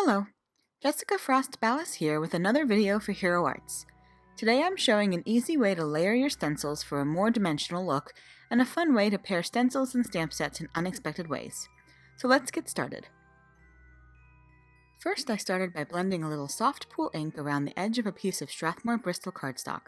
Hello, Jessica Frost Ballas here with another video for Hero Arts. Today I'm showing an easy way to layer your stencils for a more dimensional look and a fun way to pair stencils and stamp sets in unexpected ways. So let's get started. First I started by blending a little soft pool ink around the edge of a piece of Strathmore Bristol cardstock.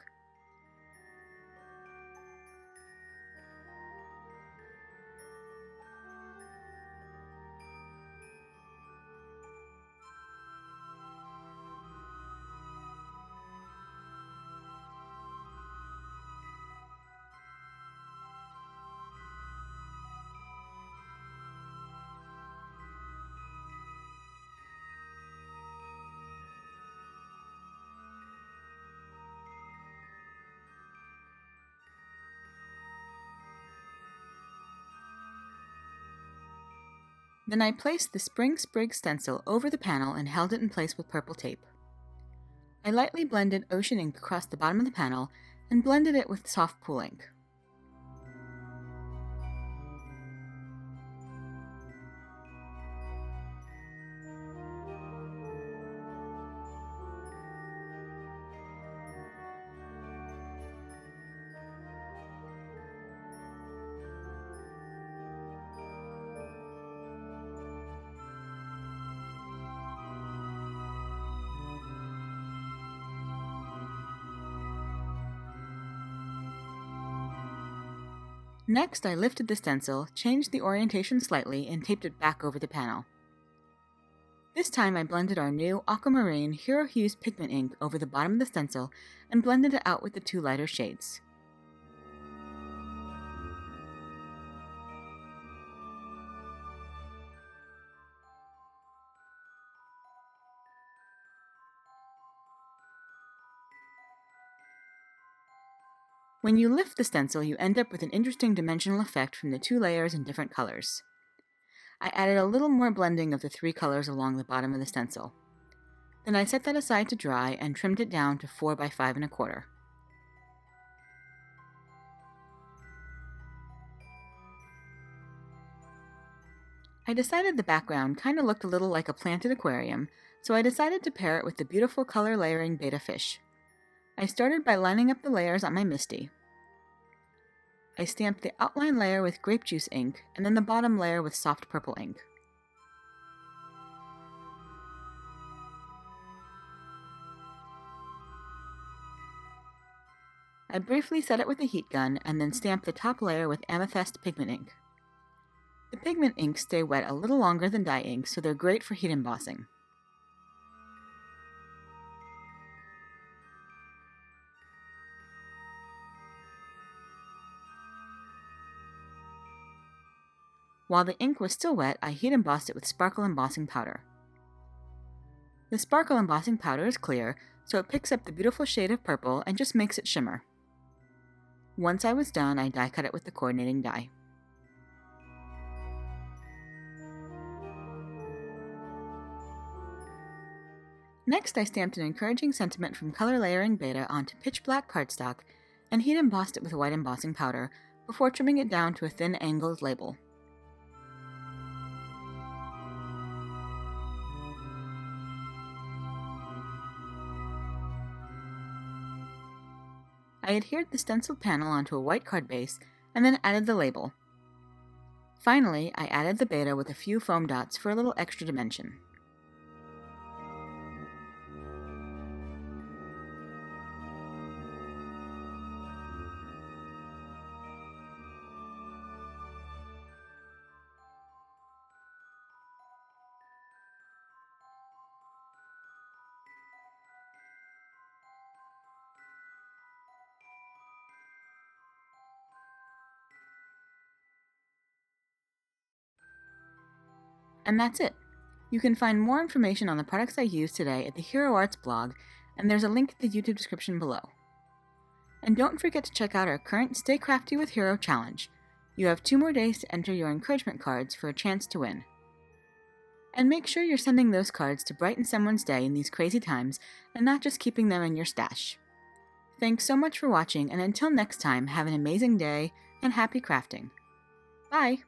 Then I placed the Sprigs stencil over the panel and held it in place with purple tape. I lightly blended ocean ink across the bottom of the panel and blended it with soft pool ink. Next, I lifted the stencil, changed the orientation slightly, and taped it back over the panel. This time I blended our new Aquamarine Hero Hues Pigment ink over the bottom of the stencil and blended it out with the two lighter shades. When you lift the stencil, you end up with an interesting dimensional effect from the two layers in different colors. I added a little more blending of the three colors along the bottom of the stencil. Then I set that aside to dry and trimmed it down to 4 by 5 1/4. I decided the background kinda looked a little like a planted aquarium, so I decided to pair it with the beautiful color layering Betta fish. I started by lining up the layers on my Misty. I stamped the outline layer with grape juice ink, and then the bottom layer with soft purple ink. I briefly set it with a heat gun, and then stamped the top layer with Amethyst pigment ink. The pigment inks stay wet a little longer than dye ink, so they're great for heat embossing. While the ink was still wet, I heat embossed it with sparkle embossing powder. The sparkle embossing powder is clear, so it picks up the beautiful shade of purple and just makes it shimmer. Once I was done, I die cut it with the coordinating die. Next, I stamped an encouraging sentiment from color layering Betta onto pitch black cardstock and heat embossed it with white embossing powder before trimming it down to a thin angled label. I adhered the stenciled panel onto a white card base and then added the label. Finally, I added the Betta with a few foam dots for a little extra dimension. And that's it. You can find more information on the products I used today at the Hero Arts blog, and there's a link in the YouTube description below. And don't forget to check out our current Stay Crafty with Hero challenge. You have 2 more days to enter your encouragement cards for a chance to win. And make sure you're sending those cards to brighten someone's day in these crazy times and not just keeping them in your stash. Thanks so much for watching, and until next time, have an amazing day and happy crafting. Bye!